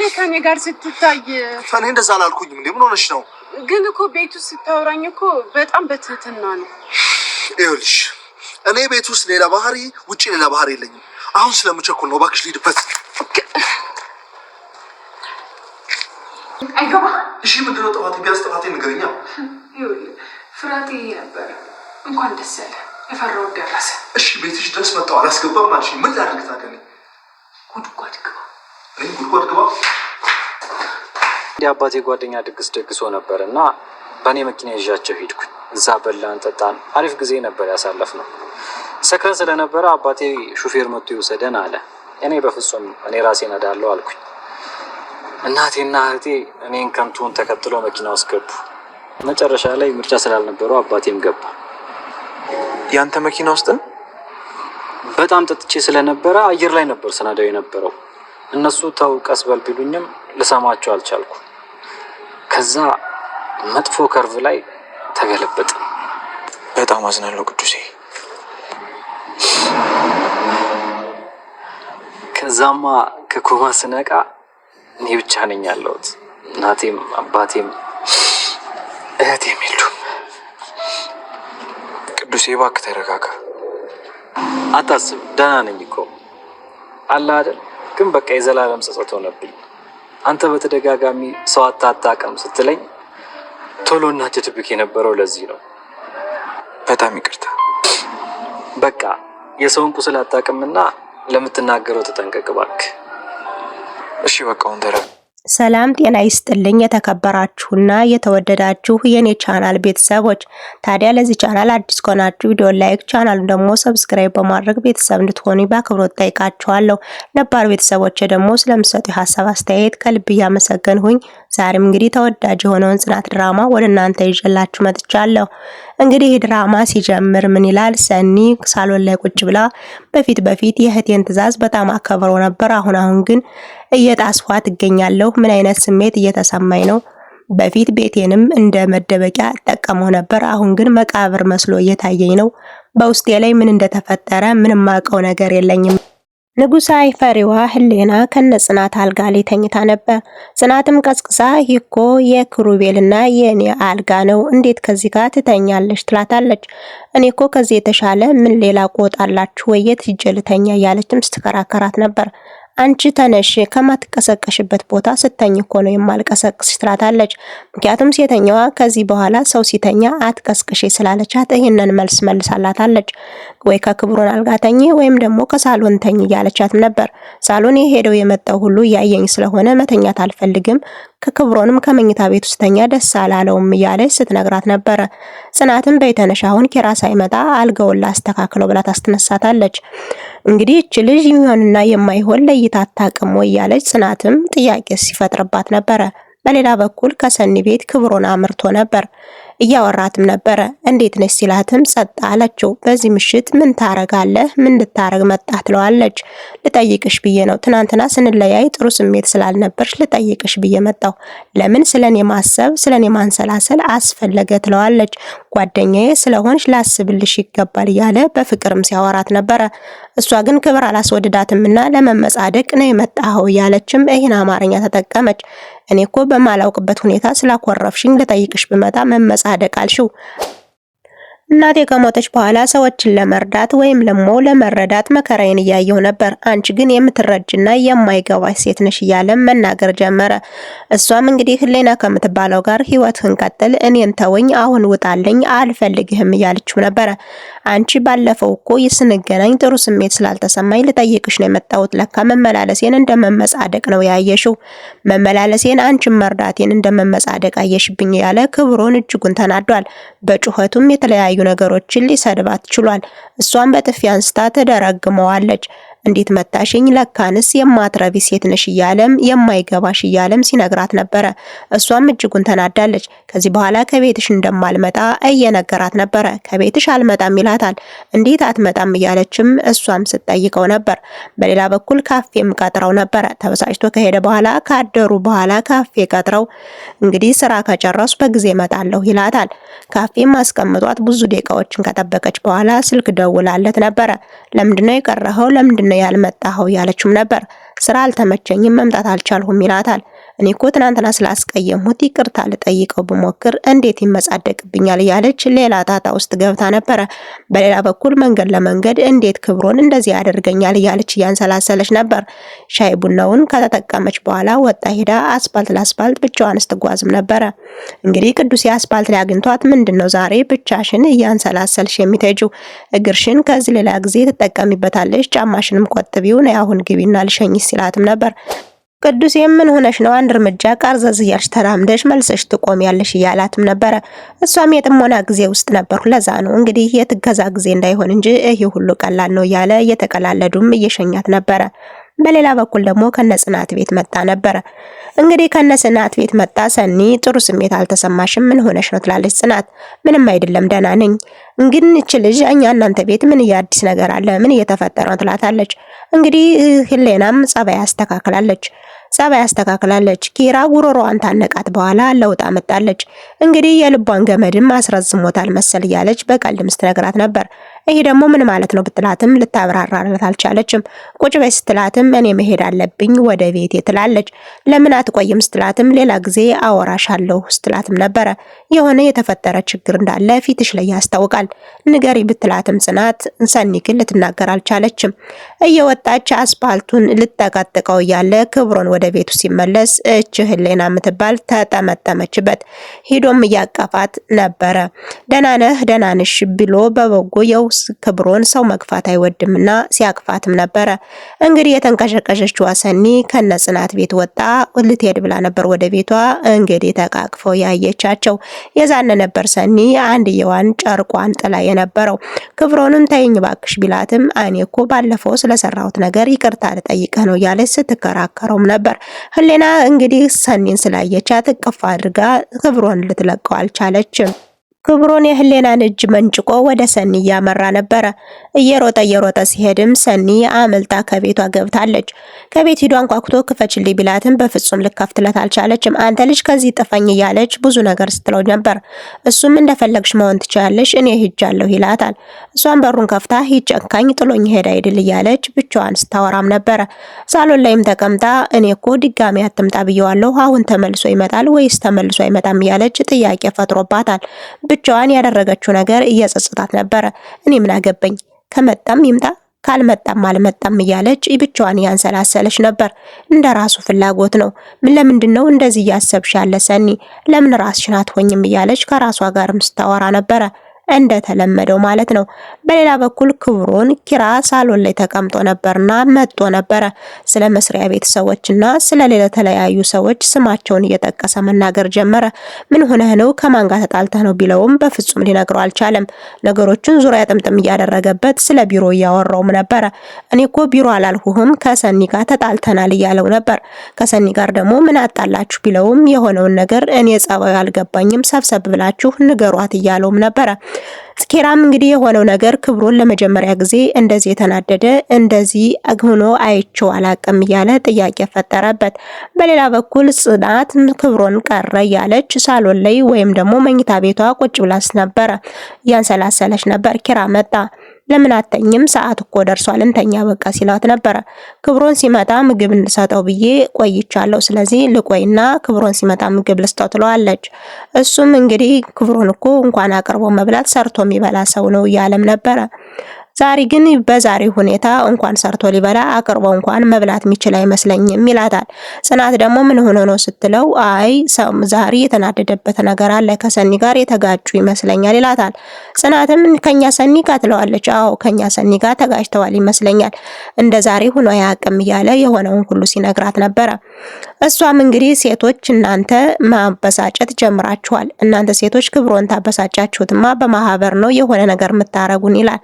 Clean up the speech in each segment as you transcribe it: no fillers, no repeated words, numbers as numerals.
ላይ ከኔ ጋር ስትታይ እኔ እንደዛ አላልኩኝም እንዴ ምን ሆነሽ ነው ግን እኮ ቤት ውስጥ ስታወራኝ እኮ በጣም በትህትና ነው ይኸውልሽ እኔ ቤት ውስጥ ሌላ ባህሪ ውጪ ሌላ ባህሪ የለኝም አሁን ስለምቸኩል ነው እባክሽ ልሂድበት አይገባ እሺ ምንድነው ጥፋቴ ቢያንስ ጥፋቴን ንገረኛ ይኸውልህ ፍራቴ ነበር እንኳን ደስ ያለ የፈራው ደረሰ እሺ ቤትሽ ድረስ መጣው አላስገባም ማለት ምን ላድርግ ታዲያ ጉድጓድ ግባ እኔ ጉድጓድ ግባ የአባቴ ጓደኛ ድግስ ደግሶ ነበርና በእኔ መኪና ይዣቸው ሄድኩኝ እዛ በላን ጠጣን አሪፍ ጊዜ ነበር ያሳለፍነው ሰክረን ስለነበረ አባቴ ሹፌር መጥቶ ይወሰደን አለ እኔ በፍጹም እኔ ራሴ ነዳለው አልኩኝ እናቴና እህቴ እኔን ከንቱን ተከትሎ መኪና ውስጥ ገቡ መጨረሻ ላይ ምርጫ ስላልነበረው አባቴም ገባ ያንተ መኪና ውስጥ በጣም ጠጥቼ ስለነበረ አየር ላይ ነበር ስናዳው የነበረው እነሱ ተው ቀስበል ቢሉኝም ልሰማቸው አልቻልኩ ከዛ መጥፎ ከርቭ ላይ ተገለበጠ በጣም አዝናለሁ ቅዱሴ ከዛማ ከኮማ ስነቃ እኔ ብቻ ነኝ ያለሁት እናቴም አባቴም እህቴም የሉም ቅዱሴ እባክህ ተረጋጋ አታስብ ደህና ነኝ እኮ አለ አይደል ግን በቃ የዘላለም ጸጸት ሆነብኝ አንተ በተደጋጋሚ ሰው አታጣቀም ስትለኝ ቶሎና ጀትብክ የነበረው ለዚህ ነው በጣም ይቅርታ በቃ የሰውን ቁስል አታቀምና ለምትናገረው ተጠንቀቅ እባክህ እሺ በቃ ወንደረ ሰላም ጤና ይስጥልኝ የተከበራችሁና የተወደዳችሁ የኔ ቻናል ቤተሰቦች ታዲያ ለዚህ ቻናል አዲስ ከሆናችሁ ቪዲዮ ላይክ ቻናሉን ደግሞ ሰብስክራይብ በማድረግ ቤተሰብ እንድትሆኑ በአክብሮት ጠይቃችኋለሁ ነባር ቤተሰቦች ደግሞ ስለምሰጡ ሐሳብ አስተያየት ከልብ እያመሰገንሁኝ ዛሬም እንግዲህ ተወዳጅ የሆነውን ጽናት ድራማ ወደ እናንተ ይዤላችሁ መጥቻለሁ እንግዲህ ድራማ ሲጀምር ምን ይላል ሰኒ ሳሎን ላይ ቁጭ ብላ በፊት የእህቴን ትዕዛዝ በጣም አከብረው ነበር አሁን ግን እየጣስዋት ይገኛለሁ ምን አይነት ስሜት እየተሰማኝ ነው በፊት ቤቴንም እንደ መደበቂያ ተጠቀመው ነበር አሁን ግን መቃብር መስሎ እየታየኝ ነው በውስጤ ላይ ምን እንደተፈጠረ ምንም ማቀው ነገር የለኝም ንጉሳይ ፈሪዋ ህሌና ከነጽናት አልጋ ላይ ተኝታ ነበር ጽናትም ቀስቅሳ ይኮ የክሩቤልና የኔ አልጋ ነው እንዴት ከዚህ ጋር ትተኛለሽ ትላታለች እኔኮ ከዚህ የተሻለ ምን ሌላ ቆጣላችሁ ወየት ይጀልተኛ ያለችም ስትከራከራት ነበር አንቺ ተነሽ ከማትቀሰቀሽበት ቦታ ስተኝ እኮ ነው የማልቀሰቅስሽ ትላታለች ምክንያቱም ሴተኛዋ ከዚህ በኋላ ሰው ሲተኛ አትቀስቅሽ ስላለቻት ይሄንን መልስ መልሳላታለች ወይ ከክብሩን አልጋተኝ ወይም ደግሞ ከሳሎን ተኝ ያለቻት ነበር ሳሎን ሄደው የመጣው ሁሉ ያየኝ ስለሆነ መተኛት አልፈልግም ከክብሩንም ከመኝታ ቤት ውስጥ ተኛ ደስ አላለውም ያለች ስትነግራት ነበር ጽናትም በይተነሻውን ኪራስ አይመጣ አልጋውን አስተካክለው ብላ ታስተነሳታለች እንግዲህ እቺ ልጅ ይሆንና የማይሆን ለይታ አታቅም ወይ ያለች ጽናትም ጥያቄ ሲፈጥርባት ነበር በሌላ በኩል ከሰኒ ቤት ክብሩን አምርቶ ነበር እያወራትም ነበር እንዴት ነሽ ሲላትም ጸጥ አለችው በዚህ ምሽት ምን ታረጋለህ ምን ልታረግ መጣህ ትለዋለች ልጠይቅሽ ብዬ ነው ትናንትና ስንለያይ ጥሩ ስሜት ስላልነበርሽ ልጠይቅሽ ብዬ መጣው ለምን ስለኔ ማሰብ ስለኔ ማንሰላሰል አስፈለገ ትለዋለች ጓደኛዬ ስለሆንሽ ላስብልሽ ይገባል ያለ በፍቅርም ሲያወራት ነበር እሷ ግን ክብር አላስወደዳትምና ለመመጻደቅ ነው የመጣው ያለችም ይሄን አማርኛ ተጠቀመች እኔኮ በማላውቅበት ሁኔታ ስላኮረፍሽኝ ልጠይቅሽ በመጣ መመጻደቅ አልሽው እናቴ ከሞተች በኋላ ሰዎችን ለመርዳት ወይም ለመረዳት መከራዬን ያየው ነበር አንቺ ግን የምትረጅና የማይገባሽ ሴት ነሽ ያለ መናገር ጀመረ እሷም እንግዲህ ህሌና ከምትባለው ጋር ህይወትህን ቀጥል እኔን ተወኝ አሁን ውጣልኝ አልፈልግህም ያለችው ነበር አንቺ ባለፈው እኮ ይስንገናኝ ጥሩ ስሜት ስላልተሰማኝ ልጠይቅሽ ነው የመጣሁት ለካ መመላለሴን እንደመመጻደቅ ነው ያየሽው መመላለሴን አንቺ መርዳቴን እንደመመጻደቅ አየሽብኝ ያለ ክብሩን እጅጉን ተናዷል በጩኸቱም የተለያዩ ነገሮችን ሊሰድባት ችሏል እሷም በጥፊ አንስታ ተደረግመዋለች እንዴት መታሽኝ ለካንስ የማትረቢ ሴት ነሽ ያለም የማይገባሽ ያለም ሲነግራት ነበር እሷም እጅጉን ተናዳለች ከዚህ በኋላ ከቤትሽ እንደማልመጣ እየነገራት ነበር ከቤትሽ አልመጣም ይላታል እንዴት አትመጣም ያለችም እሷም ስትጠይቀው ነበር በሌላ በኩል ካፌም ቀጥረው ነበር ተበሳጭቶ ከሄደ በኋላ ካደሩ በኋላ ካፌ ቀጥረው እንግዲህ ስራ ከጨረሱ በጊዜ እመጣለሁ ይላታል ካፌም አስቀምጧት ብዙ ደቂቃዎችን ከጠበቀች በኋላ ስልክ ደውላለት ነበር ለምንድነው የቀረኸው ለምንድነው ያልመጣኸው ያለችም ነበር ስራ አልተመቸኝም መምጣት አልቻልሁም ይላታል። እኔ እኮ ትናንትና ስላስቀየምሁት ይቅርታ ልጠይቀው ብሞክር እንዴት ይመጻደቅብኛል እያለች ሌላ ጣጣ ውስጥ ገብታ ነበረ። በሌላ በኩል መንገድ ለመንገድ እንዴት ክብሮን እንደዚህ ያደርገኛል እያለች እያንሰላሰለች ነበር። ሻይ ቡናውን ከተጠቀመች በኋላ ወጣ ሄዳ አስፓልት ለአስፓልት ብቻዋን ስትጓዝም ነበረ። እንግዲህ ቅዱሴ አስፓልት ላይ አግኝቷት ምንድነው ዛሬ ብቻሽን እያንሰላሰልሽ የሚተጁ? እግርሽን ከዚህ ሌላ ጊዜ ትጠቀሚበታለሽ፣ ጫማሽንም ቆጥቢው ነው አሁን ግቢና ልሸኝሽ ሲላትም ነበር። ቅዱስ ምን ሆነሽ ነው? አንድ እርምጃ ቃርዘዝ እያልሽ ተራምደሽ መልሰሽ ትቆሚያለሽ እያላትም ነበረ። እሷም የጥሞና ጊዜ ውስጥ ነበርኩ ለዛ ነው እንግዲህ የትገዛ ጊዜ እንዳይሆን እንጂ ይሄ ሁሉ ቀላል ነው እያለ እየተቀላለዱም እየሸኛት ነበረ። በሌላ በኩል ደግሞ ከነጽናት ቤት መጣ ነበረ። እንግዲህ ከነጽናት ቤት መጣ። ሰኒ ጥሩ ስሜት አልተሰማሽም? ምን ሆነሽ ነው ትላለች ጽናት። ምንም አይደለም ደህና ነኝ። እንግዲህ እቺ ልጅ እናንተ ቤት ምን አዲስ ነገር አለ? ምን እየተፈጠረ ነው ትላታለች። እንግዲህ ህሌናም ጸባይ አስተካክላለች። ኪራ ጉሮሮዋን ታነቃት በኋላ ለውጥ አመጣለች። እንግዲህ የልቧን ገመድም አስረዝሞታል መሰል እያለች በቀልድ ስትነግራት ነበር። ይሄ ደግሞ ምን ማለት ነው ብትላትም ልታብራራላት አልቻለችም። ቁጭ በይ ስትላትም እኔ መሄድ አለብኝ ወደ ቤቴ ትላለች። ለምን አትቆይም ስትላትም ሌላ ጊዜ አወራሻለሁ ስትላትም ነበረ። የሆነ የተፈጠረ ችግር እንዳለ ፊትሽ ላይ ያስታውቃል ንገሪ ብትላትም ጽናት ሰኒ ግን ልትናገር አልቻለችም። እየወጣች አስፓልቱን ልትጠቀጥቀው እያለ ክብሮን ወደ ቤቱ ሲመለስ እች ህሌና የምትባል ተጠመጠመችበት። ሂዶም እያቀፋት ነበረ። ደህና ነሽ ብሎ በበጎ የውስ ክብሮን ሰው መግፋት አይወድምና ሲያቅፋትም ነበረ። እንግዲህ የተንቀሸቀሸችው ሰኒ ከነጽናት ቤት ወጣ ልትሄድ ብላ ነበር ወደ ቤቷ። እንግዲህ ተቃቅፈው ያየቻቸው የዛነ ነበር ሰኒ አንድየዋን ጨርቋን ጥላ የነበረው። ክብሮንም ተይኝ ባክሽ ቢላትም እኔ እኮ ባለፈው ስለሰራሁት ነገር ይቅርታ ልጠይቅህ ነው ያለች ስትከራከረውም ነበር። ህሌና እንግዲህ ሰኒን ስላየቻት እቅፍ አድርጋ ክብሮን ልትለቀው አልቻለችም። ክብሮን የህሌናን እጅ መንጭቆ ወደ ሰኒ እያመራ ነበረ። እየሮጠ ሲሄድም ሰኒ አመልጣ ከቤቷ ገብታለች። ከቤት ሂዶ አንኳኩቶ ክፈችልኝ ቢላትም በፍጹም ልከፍትለት አልቻለችም። አንተ ልጅ ከዚህ ጥፈኝ እያለች ብዙ ነገር ስትለው ነበር። እሱም እንደፈለግሽ መሆን ትችያለሽ እኔ ሄጃለሁ ይላታል። እሷም በሩን ከፍታ ሂድ ጨካኝ ጥሎኝ ሄዳ አይደል እያለች ብቻዋን ስታወራም ነበረ። ሳሎን ላይም ተቀምጣ እኔ እኮ ድጋሚ አትምጣ ብየዋለሁ አሁን ተመልሶ ይመጣል ወይስ ተመልሶ አይመጣም እያለች ጥያቄ ፈጥሮባታል። ብቻዋን ያደረገችው ነገር እየጸጸታት ነበረ። እኔ ምን አገባኝ ከመጣም ይምጣ ካልመጣም አልመጣም እያለች ብቻዋን ያንሰላሰለች ነበር። እንደራሱ ፍላጎት ነው። ለምንድነው እንደዚህ እያሰብሽ ያለ ሰኒ? ለምን ራስሽን አትሆኝም እያለች ከራሷ ጋርም ስታወራ ነበረ። እንደተለመደው ማለት ነው። በሌላ በኩል ክብሮን ኪራ ሳሎን ላይ ተቀምጦ ነበርና መጥቶ ነበረ። ስለ መስሪያ ቤት ሰዎችና ስለ ሌላ ተለያዩ ሰዎች ስማቸውን እየጠቀሰ መናገር ጀመረ። ምን ሆነህ ነው ከማን ጋር ተጣልተህ ነው ቢለውም በፍጹም ሊነግረው አልቻለም። ነገሮችን ዙሪያ ጥምጥም እያደረገበት ስለ ቢሮ እያወራውም ነበረ። እኔ እኮ ቢሮ አላልሁህም ከሰኒ ጋር ተጣልተናል እያለው ነበር። ከሰኒ ጋር ደግሞ ምን አጣላችሁ ቢለውም የሆነውን ነገር እኔ ጸባዩ አልገባኝም ሰብሰብ ብላችሁ ንገሯት እያለውም ነበረ። ኪራም እንግዲህ የሆነው ነገር ክብሮን ለመጀመሪያ ጊዜ እንደዚህ የተናደደ እንደዚህ ሆኖ አይቼው አላቅም እያለ ጥያቄ ፈጠረበት። በሌላ በኩል ጽናት ክብሮን ቀረ እያለች ሳሎን ላይ ወይም ደግሞ መኝታ ቤቷ ቁጭ ብላስ ነበረ እያንሰላሰለች ነበር። ኪራ መጣ። ለምን አተኝም ሰዓት እኮ ደርሷል እንተኛ በቃ ሲላት ነበረ። ክብሮን ሲመጣ ምግብ እንሰጠው ብዬ ቆይቻለሁ ስለዚህ ልቆይና ክብሮን ሲመጣ ምግብ ልስጠው ትለዋለች። እሱም እንግዲህ ክብሮን እኮ እንኳን አቅርቦ መብላት ሰርቶ የሚበላ ሰው ነው እያለም ነበረ። ዛሬ ግን በዛሬ ሁኔታ እንኳን ሰርቶ ሊበላ አቅርቦ እንኳን መብላት የሚችል አይመስለኝም ይላታል። ጽናት ደግሞ ምን ሆኖ ነው ስትለው አይ ዛሬ የተናደደበት ነገር አለ ከሰኒ ጋር የተጋጩ ይመስለኛል ይላታል። ጽናትም ከኛ ሰኒ ጋር ትለዋለች። አዎ ከኛ ሰኒ ጋር ተጋጭተዋል ይመስለኛል እንደ ዛሬ ሆኖ ያቅም እያለ የሆነውን ሁሉ ሲነግራት ነበረ። እሷም እንግዲህ ሴቶች እናንተ ማበሳጨት ጀምራችኋል። እናንተ ሴቶች ክብሮን ታበሳጫችሁትማ በማህበር ነው የሆነ ነገር የምታረጉን ይላል።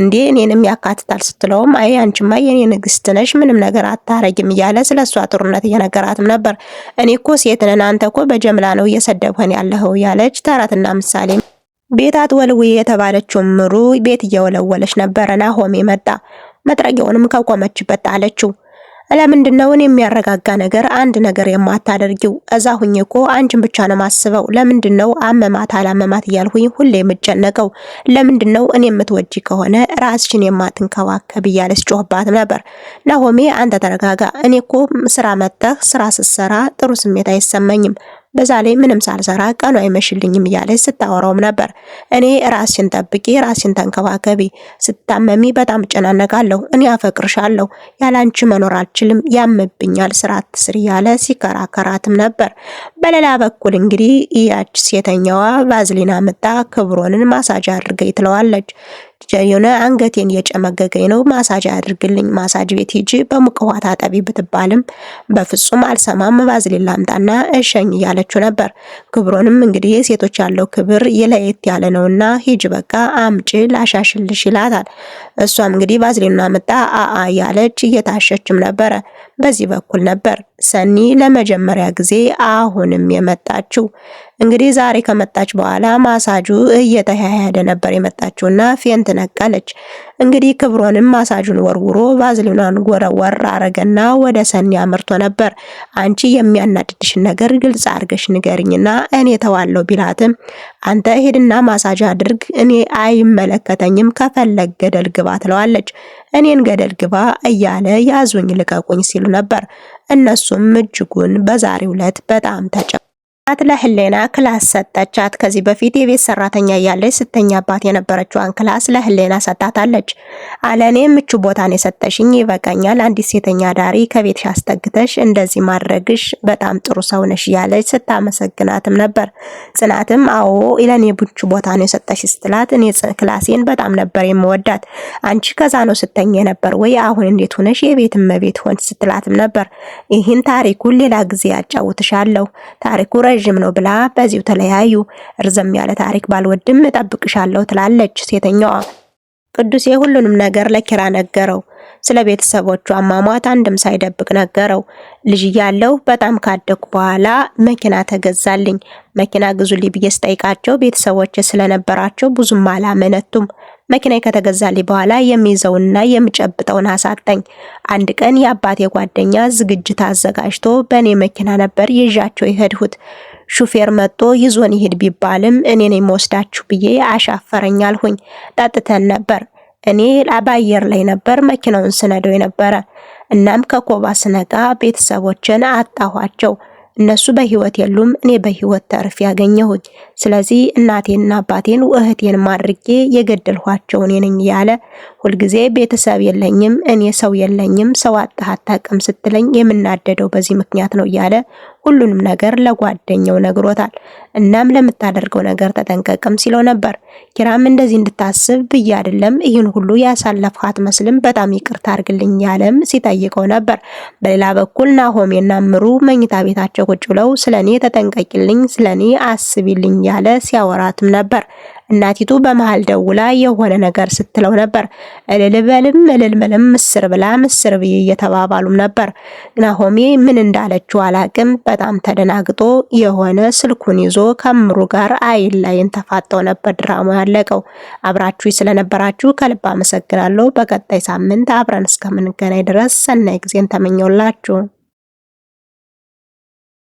እንዴ እኔንም ያካትታል ስትለውም አይ አንቺማ የኔ ንግስት ነሽ ምንም ነገር አታረጊም እያለ ስለሷ ጥሩነት እየነገራትም ነበር። እኔ እኮ ሴት ነን አንተ እኮ በጀምላ ነው እየሰደብከን ያለኸው ያለች ተረትና ምሳሌ ቤት አትወልውይ የተባለችው ምሩ ቤት እየወለወለች ነበረ። ናሆሜ መጣ። መጥረጊያውንም ከቆመችበት ጣለችው። ለምንድነው እኔ የሚያረጋጋ ነገር አንድ ነገር የማታደርጊው? እዛ ሁኜ እኮ አንቺን ብቻ ነው ማስበው። ለምንድነው አመማት አላመማት እያልሁኝ ሁሌ የምጨነቀው? ለምንድነው እኔ የምትወጂ ከሆነ ራስሽን የማትንከባከብ እያለች ጮህባት ነበር። ናሆሜ አንተ ተረጋጋ፣ እኔ እኮ ስራ መጥተህ ስራ ስትሰራ ጥሩ ስሜት አይሰማኝም፣ በዛ ላይ ምንም ሳልሰራ ቀኑ አይመሽልኝም እያለች ስታወራውም ነበር። እኔ ራስሽን ጠብቂ፣ ራስሽን ተንከባከቢ፣ ስታመሚ በጣም እጨናነቃለሁ፣ እኔ አፈቅርሻለሁ፣ ያላንቺ መኖር አልችልም፣ ያምብኛል፣ ስራ አትስሪ እያለ ሲከራከራትም ነበር። በሌላ በኩል እንግዲህ ያች ሴተኛዋ ቫዝሊና መጣ ክብሮንን ማሳጅ አድርገኝ ትለዋለች። የሆነ አንገቴን እየጨመገገኝ ነው ማሳጅ አድርግልኝ፣ ማሳጅ ቤት ሂጂ በሙቅ ውሃ ታጠቢ ብትባልም በፍጹም አልሰማም፣ ቫዝሊን ላምጣና እሸኝ እያለችው ነበር። ክብሮንም እንግዲህ ሴቶች ያለው ክብር የለየት ያለ ነውና ሂጂ በቃ አምጪ ላሻሽልሽ ይላታል። እሷም እንግዲህ ቫዝሊኑን አምጣ አአ እያለች እየታሸችም ነበረ። በዚህ በኩል ነበር ሰኒ ለመጀመሪያ ጊዜ አሁንም የመጣችው። እንግዲህ ዛሬ ከመጣች በኋላ ማሳጁ እየተያያደ ነበር የመጣችውና ፌንት ነቀለች። እንግዲህ ክብሮንም ማሳጁን ወርውሮ ቫዝሊኗን ወረወር አረገና ወደ ሰኒ አምርቶ ነበር። አንቺ የሚያናድድሽን ነገር ግልጽ አድርገሽ ንገሪኝና እኔ ተዋለው ቢላትም አንተ ሄድና ማሳጅ አድርግ፣ እኔ አይመለከተኝም፣ ከፈለግ ገደል ግባ ትለዋለች። እኔን ገደል ግባ እያለ ያዙኝ ልቀቁኝ ሲሉ ነበር። እነሱም እጅጉን በዛሬው ዕለት በጣም ለህሌና ክላስ ሰጠቻት። ከዚህ በፊት የቤት ሰራተኛ እያለች ስተኛባት የነበረችዋን ክላስ ለህሌና ሰጣታለች። አለኔ ምቹ ቦታን የሰጠሽኝ ይበቃኛል፣ አንዲት ሴተኛ ዳሪ ከቤትሽ አስጠግተሽ እንደዚህ ማድረግሽ በጣም ጥሩ ሰው ነሽ እያለች ስታመሰግናትም ነበር። ጽናትም አዎ ለኔ ምቹ ቦታን የሰጠሽ ስትላት እኔ ክላሴን በጣም ነበር የምወዳት፣ አንቺ ከዛ ነው ስተኛ ነበር ወይ አሁን እንዴት ሆነሽ የቤት እመቤት ሆንሽ ስትላትም ነበር። ይህን ታሪኩን ሌላ ጊዜ ያጫውትሻለሁ፣ ታሪኩ ረጅም ነው ብላ በዚሁ ተለያዩ። እርዘም ያለ ታሪክ ባልወድም እጠብቅሻለሁ ትላለች ሴተኛዋ። ቅዱሴ ሁሉንም ነገር ለኪራ ነገረው። ስለ ቤተሰቦቹ አሟሟት አንድም ሳይደብቅ ነገረው። ልጅ ያለው በጣም ካደኩ በኋላ መኪና ተገዛልኝ፣ መኪና ግዙልኝ ብዬ ስጠይቃቸው ቤተሰቦች ስለነበራቸው ብዙም አላመነቱም። መኪና ከተገዛልኝ በኋላ የሚይዘውና የሚጨብጠውን አሳጣኝ። አንድ ቀን የአባቴ ጓደኛ ዝግጅት አዘጋጅቶ በእኔ መኪና ነበር ይዣቸው የሄድሁት። ሹፌር መጥቶ ይዞን ይሄድ ቢባልም እኔ ነኝ የምወስዳችሁ ብዬ አሻፈረኝ አልሁኝ። ጠጥተን ነበር። እኔ በአየር ላይ ነበር መኪናውን ስነደው የነበረ። እናም ከኮባ ስነቃ ቤተሰቦችን አጣኋቸው። እነሱ በህይወት የሉም፣ እኔ በህይወት ተርፍ ያገኘሁኝ። ስለዚህ እናቴንና አባቴን እህቴን ማድርጌ የገደልኋቸው እኔ ነኝ ያለ ሁልጊዜ ቤተሰብ የለኝም፣ እኔ ሰው የለኝም፣ ሰው አጣጣቀም ስትለኝ የምናደደው በዚህ ምክንያት ነው ያለ ሁሉንም ነገር ለጓደኛው ነግሮታል። እናም ለምታደርገው ነገር ተጠንቀቅም ሲለው ነበር። ኪራም እንደዚህ እንድታስብ ብዬ አይደለም ይህን ሁሉ ያሳለፍካት መስልም በጣም ይቅርታ አድርግልኝ ያለም ሲጠይቀው ነበር። በሌላ በኩል ናሆሜና ምሩ መኝታ ቤታቸው ቁጭ ብለው ስለኔ ተጠንቀቂልኝ፣ ስለኔ አስቢልኝ ያለ ሲያወራትም ነበር። እናቲቱ በመሃል ደውላ የሆነ ነገር ስትለው ነበር። እልልበልም እልልበልም ምስር ብላ ምስር ብዬ እየተባባሉም ነበር። ናሆሜ ምን እንዳለችው አላቅም። በጣም ተደናግጦ የሆነ ስልኩን ይዞ ከምሩ ጋር አይን ላይን ተፋጠው ነበር ድራማው ያለቀው። አብራችሁ ስለነበራችሁ ከልብ አመሰግናለሁ። በቀጣይ ሳምንት አብረን እስከምንገናኝ ድረስ ሰናይ ጊዜን ተመኘውላችሁ።